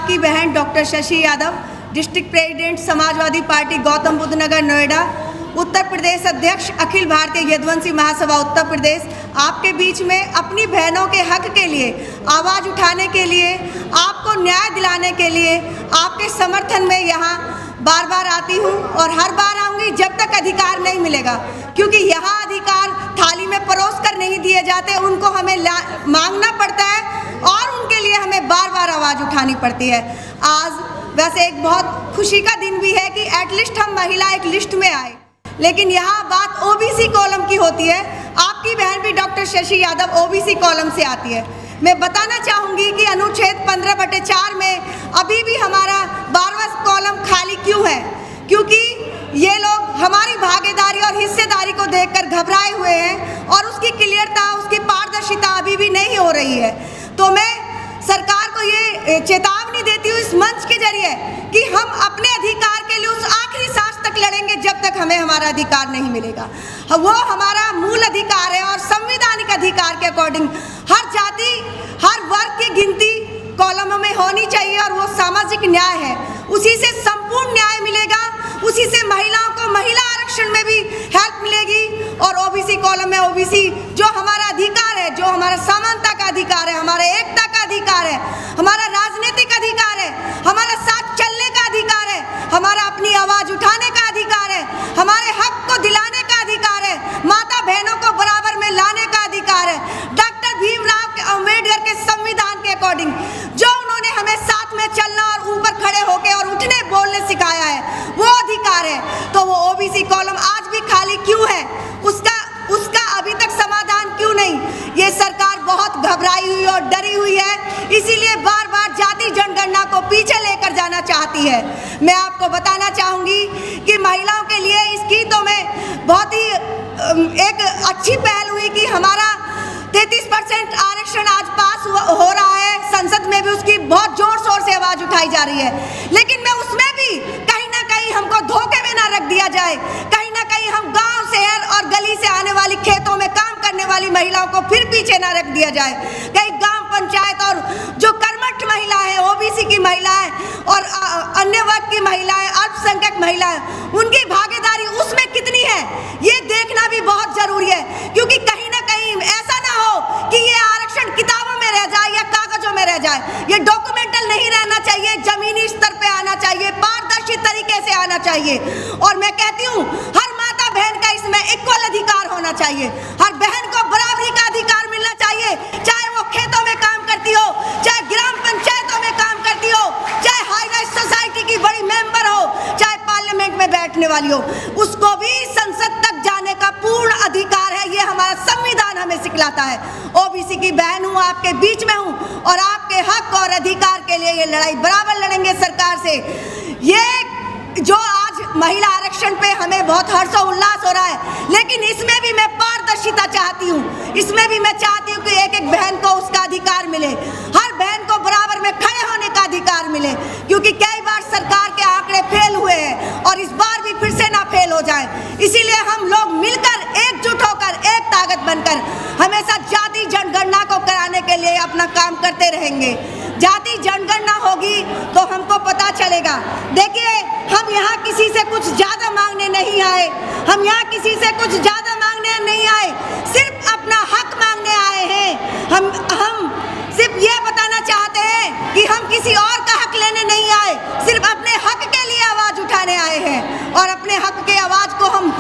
आपकी बहन doctor Shashi Yadav, district president Samajwadi party Gautam Buddh Nagar Noida, Uttar Pradesh अध्यक्ष अखिल भारतीय यदुवंशी महासभा उत्तर प्रदेश, आपके बीच में अपनी बहनों के हक के लिए आवाज़ उठाने के लिए, आपको न्याय दिलाने के लिए, आपके समर्थन में यहाँ बार बार आती हूँ और हर बार आऊँगी जब तक अधिकार नहीं मिलेगा, क्योंकि यहाँ अधिकार थाली में परोस कर नहीं दिए जाते, उनको हमें मांगना पड़ता है और उनके लिए हमें बार बार आवाज़ उठानी पड़ती है। आज वैसे एक बहुत खुशी का दिन भी है कि एटलीस्ट हम महिला एक लिस्ट में आए, लेकिन यहाँ बात ओबीसी कॉलम की होती है। आपकी बहन भी doctor Shashi Yadav OBC column से आती है। मैं बताना चाहूँगी कि अनुच्छेद 15/4 में अभी भी हमारा 12वां कॉलम खाली क्यों है, क्योंकि ये लोग हमारी भागीदारी और हिस्सेदारी को देखकर घबराए हुए हैं और उसकी क्लियरता, उसकी पारदर्शिता अभी भी नहीं हो रही है। तो मैं सरकार को ये चेतावनी देती हूँ इस मंच के जरिए कि हम अपने अधिकार के लिए उस आखिरी सांस तक लड़ेंगे जब तक हमें हमारा अधिकार नहीं मिलेगा। वो हमारा मूल अधिकार है और संवैधानिक अधिकार के अकॉर्डिंग हर जाति, हर वर्ग की गिनती कॉलम में होनी चाहिए और वो सामाजिक न्याय है। उसी से संपूर्ण न्याय मिलेगा, उसी से महिलाओं को महिला आरक्षण में भी हेल्प मिलेगी और ओबीसी कॉलम में ओबीसी जो हमारा अधिकार है, जो हमारा समानता का अधिकार है, हमारा एकता का अधिकार है, हमारा राजनीतिक अधिकार है, हमारा साथ चलने का अधिकार है, हमारा अपनी आवाज़ उठाने का अधिकार है, हमारे हक को दिलाने का अधिकार है, माता बहनों को बराबर में लाने का अधिकार है। डॉक्टर भीमराव अम्बेडकर के संविधान के अकॉर्डिंग जो उन्होंने हमें साथ में चलना और ऊपर खड़े होकर और उठने बोलने सिखाया है, वो अधिकार है। तो वो ओबीसी कॉलम आज भी खाली क्यों है, उसका अभी तक समाधान क्यों नहीं? ये सरकार बहुत घबराई हुई और डरी हुई है, इसीलिए बार बार जाति जनगणना को पीछे लेकर जाना चाहती है। मैं आपको बताना चाहूँगी कि महिलाओं के लिए इसकी तो मैं बहुत ही एक अच्छी पहल हुई कि हमारा 33% आरक्षण आज पास हो रहा है, संसद में भी उसकी बहुत जोर शोर से आवाज़ उठाई जा रही है, लेकिन मैं उसमें भी कहीं ना कहीं हमको धोखे में ना रख दिया जाए, कहीं ना कहीं हम गांव, शहर और गली से आने वाली, खेतों में काम करने वाली महिलाओं को फिर पीछे ना रख दिया जाए। कहीं ग्राम पंचायत और जो कर्मठ महिला है, ओबीसी की महिला है और अन्य वर्ग की महिला है, अल्पसंख्यक महिला है, उनकी भागीदारी उसमें कितनी है ये देखना भी बहुत जरूरी है, क्योंकि कहीं ना कहीं ऐसा ना हो कि ये आरक्षण किताबों में रह जाए या कागजों में रह जाए। ये डॉक्यूमेंटल नहीं रहना चाहिए, जमीनी स्तर पे आना चाहिए, पारदर्शी तरीके से आना चाहिए। और मैं कहती हूँ हर माता बहन का इसमें इक्वल अधिकार होना चाहिए, हर बहन को बराबरी का अधिकार मिलना चाहिए, चाहे वो खेतों में काम करती हो, चाहे ग्राम पंचायतों में काम करती हो, चाहे हाई राइज सोसाइटी की बड़ी मेंबर हो, चाहे पार्लियामेंट में बैठने वाली हो, उसको भी संसद तक जाने का पूर्ण अधिकार है। ये हमारा संविधान हमें सिखलाता है। ओबीसी की बहन हूँ, आपके बीच में हूँ और आपके हक और अधिकार के लिए ये लड़ाई बराबर लड़ेंगे सरकार से। ये जो आज महिला आरक्षण पे हमें बहुत हर्षोल्लास हो रहा है, लेकिन इसमें भी मैं पारदर्शिता चाहती हूँ, इसमें भी मैं चाहती हूँ कि एक एक बहन को उसका अधिकार मिले, हर बहन को बराबर में खड़े होने का अधिकार मिले, क्योंकि कई बार सरकार के आंकड़े फेल हुए हैं और इस बार भी फिर से ना फेल हो जाए। इसीलिए हम लोग मिलकर एकजुट होकर एक ताकत बनकर हमेशा जाति जनगणना को कराने के लिए अपना काम करते रहेंगे। जाति जनगणना होगी तो हमको पता चलेगा। देखिए, हम यहाँ किसी से कुछ ज़्यादा मांगने नहीं आए, हम यहाँ किसी से कुछ ज़्यादा मांगने नहीं आए, सिर्फ अपना हक मांगने आए हैं। हम सिर्फ ये बताना चाहते हैं कि हम किसी और का हक लेने नहीं आए, सिर्फ अपने हक के लिए आवाज़ उठाने आए हैं और अपने हक के आवाज़ को हम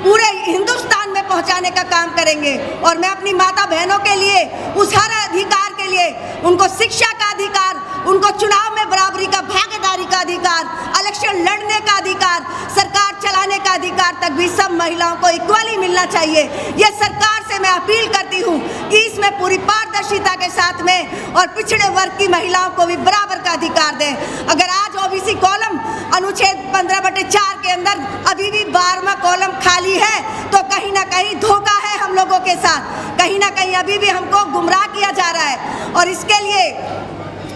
पूरे हिंदुस्तान में पहुंचाने का काम करेंगे। और मैं अपनी माता बहनों के लिए उस हर अधिकार के लिए, उनको शिक्षा का अधिकार, उनको चुनाव में बराबरी का, भागीदारी का अधिकार, इलेक्शन लड़ने का अधिकार, सरकार चलाने का अधिकार तक भी सब महिलाओं को इक्वली मिलना चाहिए। ये सरकार से मैं अपील करती हूँ कि इसमें पूरी पारदर्शिता के साथ में और पिछड़े वर्ग की महिलाओं को भी बराबर का अधिकार दें। अगर आज ओबीसी कॉलम अनुच्छेद 15/4 के अंदर अभी भी 12वां कॉलम खाली है तो कहीं ना कहीं धोखा है हम लोगों के साथ, कहीं ना कहीं अभी भी हमको गुमराह किया जा रहा है और इसके लिए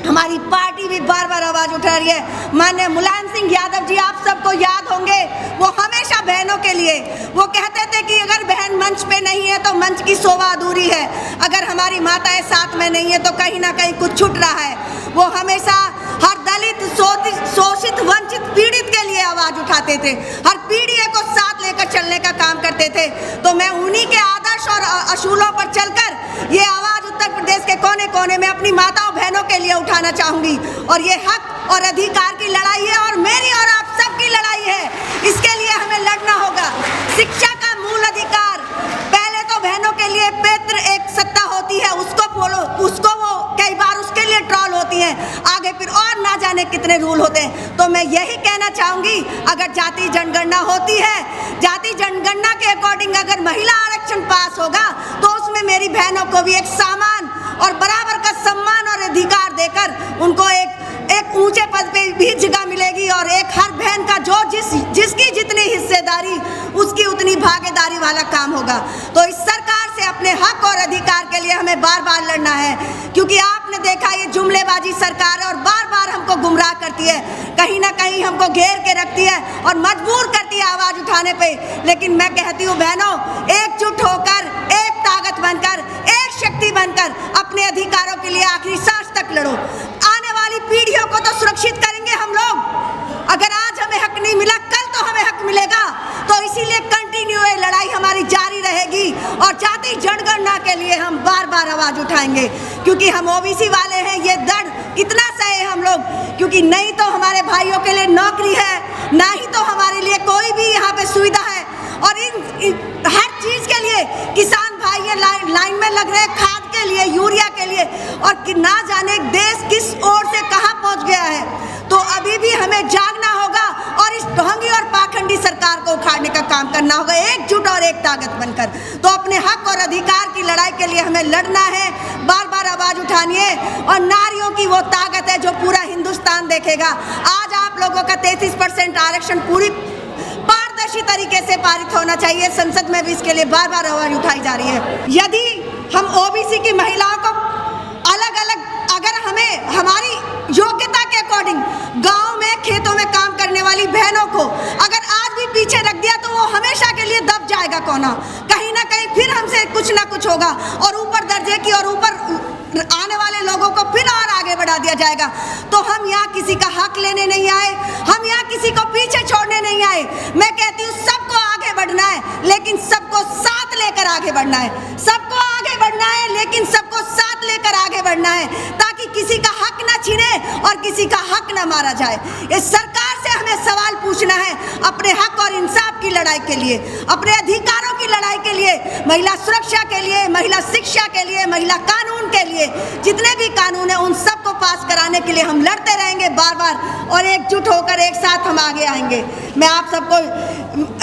हमारी पार्टी भी बार बार आवाज़ उठा रही है। माननीय मुलायम सिंह यादव जी, आप सबको याद होंगे, वो हमेशा बहनों के लिए वो कहते थे कि अगर बहन मंच पे नहीं है तो मंच की शोभा अधूरी है, अगर हमारी माताएं साथ में नहीं है तो कहीं ना कहीं कुछ छूट रहा है। वो हमेशा हर दलित, चाहते थे, हर पीढ़ी को साथ लेकर चलने का काम करते थे। तो मैं उन्हीं के आदर्श और असूलों पर चलकर ये आवाज़ उत्तर प्रदेश के कोने कोने में अपनी माताओं बहनों के लिए उठाना चाहूँगी। और ये हक और अधिकार की लड़ाई है और मेरी और आप सबकी लड़ाई है। इसके लिए हमें लड़ना होगा। शिक्षा का मूल अधिकार, पहले तो बहनों के लिए पेत्र एक सत्ता होती है, उसको फॉलो, उसको वो कई बार उसके लिए ट्रॉल होती हैं, आगे फिर और ना जाने कितने रूल होते हैं। तो मैं यही कहना चाहूँगी, अगर जाति जनगणना होती है, जाति जनगणना के अकॉर्डिंग अगर महिला आरक्षण पास होगा तो उसमें मेरी बहनों को भी एक सामान और बराबर का सम्मान और अधिकार देकर उनको एक ऊंचे पद पे भी जगह मिलेगी और एक हर बहन का जो जिसकी जितनी हिस्सेदारी उसकी उतनी भागीदारी वाला काम होगा। तो इस सरकार से अपने हक और अधिकार के लिए हमें बार बार लड़ना है, क्योंकि आपने देखा ये जुमलेबाजी सरकार है और बार बार हमको गुमराह करती है, कहीं ना कहीं हमको घेर के रखती है और मजबूर करती है आवाज़ उठाने पे। लेकिन मैं कहती हूँ बहनों, एकजुट होकर, एक ताकत बनकर, एक शक्ति बनकर अपने अधिकारों के लिए आखिरी सांस तक लड़ो। आने वाली पीढ़ियों को तो सुरक्षित करेंगे हम लोग। अगर आज हमें हक नहीं मिला, कल तो हमें हक मिलेगा। तो इसीलिए कंटिन्यू ये लड़ाई हमारी जारी रहेगी और जाति जनगणना के लिए हम बार बार आवाज़ उठाएंगे, क्योंकि हम ओबीसी वाले हैं। ये दर्द कितना सहे हम लोग, क्योंकि नहीं तो हमारे भाइयों के लिए नौकरी है, ना ही तो हमारे लिए कोई भी यहाँ पे सुविधा है। और इन हर चीज़ के लिए किसान भाई ये लाइन में लग रहे हैं, खाद के लिए, यूरिया के लिए, और ना जाने देश किस ओर से कहाँ पहुँच गया है। तो अभी भी हमें जागना होगा और इस ढोंगी और पाखंडी सरकार को उखाड़ने का काम करना होगा, एकजुट और एक ताकत बनकर। तो अपने हक और अधिकार की लड़ाई के लिए हमें लड़ना है, बार बार आवाज़ उठानी है। और नारियों की वो ताकत है जो पूरा हिंदुस्तान देखेगा। आज आप लोगों का 33% आरक्षण पूरी पारदर्शी तरीके से पारित होना चाहिए। संसद में भी इसके लिए बार बार आवाज़ उठाई जा रही है। यदि हम ओबीसी की महिलाओं को अलग अलग, अगर हमें हमारी योग्यता के अकॉर्डिंग गांव में खेतों में काम करने वाली बहनों को अगर आज भी पीछे रख दिया तो वो हमेशा के लिए दब जाएगा कोना, कहीं ना कहीं फिर हमसे कुछ ना कुछ होगा और ऊपर दर्जे की और ऊपर आने वाले लोगों को फिर और आगे बढ़ा दिया जाएगा। तो हम यहाँ किसी का हक लेने नहीं आए, हम यहाँ किसी को पीछे छोड़ने नहीं आए। मैं कहती हूँ सबको आगे बढ़ना है, लेकिन सबको साथ लेकर आगे बढ़ना है। सबको आगे बढ़ना है, लेकिन सबको साथ लेकर आगे बढ़ना है, ताकि किसी का हक ना छीने और किसी का हक ना मारा जाए। इस सरकार से हमें सवाल पूछना है अपने हक और इंसाफ की लड़ाई के लिए, अपने अधिकारों की लड़ाई के लिए, महिला सुरक्षा के लिए, महिला शिक्षा के लिए, महिला कानून के लिए। जितने भी कानून हैं उन सबको पास कराने के लिए हम लड़ते रहेंगे बार बार, और एकजुट होकर एक साथ हम आगे आएंगे। मैं आप सबको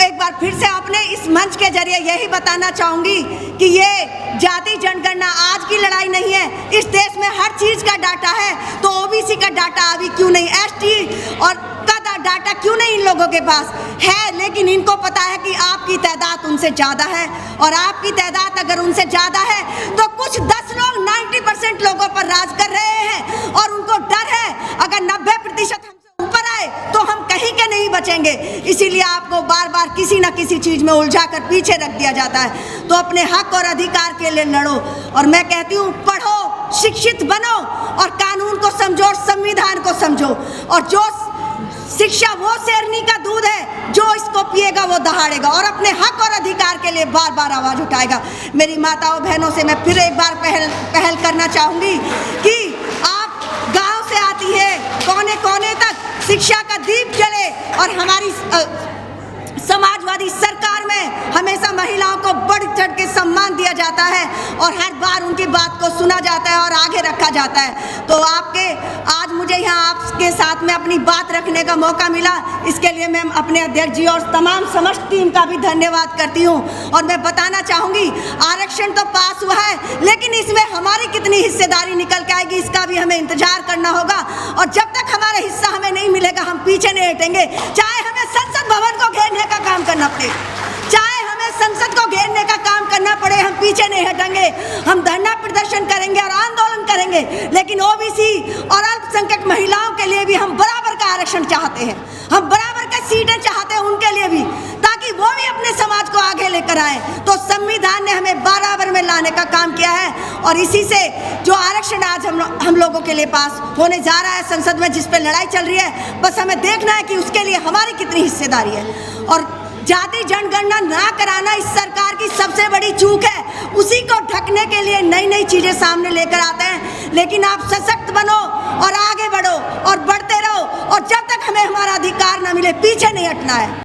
एक बार फिर से अपने इस मंच के जरिए यही बताना चाहूँगी कि ये जाति जनगणना आज की लड़ाई नहीं है। इस देश में हर चीज़ का डाटा है, तो ओबीसी का डाटा अभी क्यों नहीं, एसटी और का डाटा क्यों नहीं इन लोगों के पास है? लेकिन इनको पता है कि आपकी तादाद उनसे ज़्यादा है, और आपकी तादाद अगर उनसे ज़्यादा है तो कुछ 10 लोग 90% लोगों पर राज कर रहे हैं, और उनको डर है अगर 90% हमसे ऊपर आए तो हम कहीं के नहीं बचेंगे। इसीलिए आपको बार बार किसी न किसी चीज़ में उलझाकर पीछे रख दिया जाता है। तो अपने हक और अधिकार के लिए लड़ो, और मैं कहती हूँ पढ़ो, शिक्षित बनो और कानून को समझो और संविधान को समझो। और जो शिक्षा वो शेरनी का दूध है, जो इसको पिएगा वो दहाड़ेगा और अपने हक और अधिकार के लिए बार बार आवाज़ उठाएगा। मेरी माताओं बहनों से मैं फिर एक बार पहल करना चाहूँगी कि आप गांव से आती है, कोने कोने तक शिक्षा का दीप जले, और हमारी समाजवादी सरकार में हमेशा महिलाओं को बढ़ चढ़ के सम्मान दिया जाता है और हर बार उनकी बात को सुना जाता है और आगे रखा जाता है। तो आज मुझे यहाँ आपके साथ में अपनी बात रखने का मौका मिला, इसके लिए मैं अपने अध्यक्ष जी और तमाम समस्त टीम का भी धन्यवाद करती हूँ। और मैं बताना चाहूँगी, आरक्षण तो पास हुआ है, लेकिन इसमें हमारी कितनी हिस्सेदारी निकल के आएगी इसका भी हमें इंतजार करना होगा। और जब तक हमारा हिस्सा हमें नहीं मिलेगा हम पीछे नहीं हटेंगे, चाहे हमें संसद भवन को घेरने का काम करना पड़े, चाहे हमें संसद को घेरने का काम करना पड़े, हम पीछे नहीं हटेंगे। हम धरना प्रदर्शन करेंगे और आंदोलन करेंगे, लेकिन ओबीसी और अल्पसंख्यक महिलाओं के लिए भी हम बराबर का आरक्षण चाहते हैं, हम बराबर का सीटें चाहते हैं उनके लिए भी, ताकि वो भी अपने समाज को आगे ले लेकर आए, तो संविधान ने हमें बराबर में लाने का काम किया है। और इसी से जो आरक्षण आज हम लोगों के लिए पास होने जा रहा है संसद में, जिस पे लड़ाई चल रही है, बस हमें देखना है कि उसके लिए हमारी कितनी हिस्सेदारी है। और जाति जनगणना ना कराना इस सरकार की सबसे बड़ी चूक है। उसी को ढकने के लिए नई नई चीजें सामने लेकर आते हैं। लेकिन आप सशक्त बनो और आगे बढ़ो और बढ़ते रहो, और जब तक हमें हमारा अधिकार ना मिले पीछे नहीं हटना है।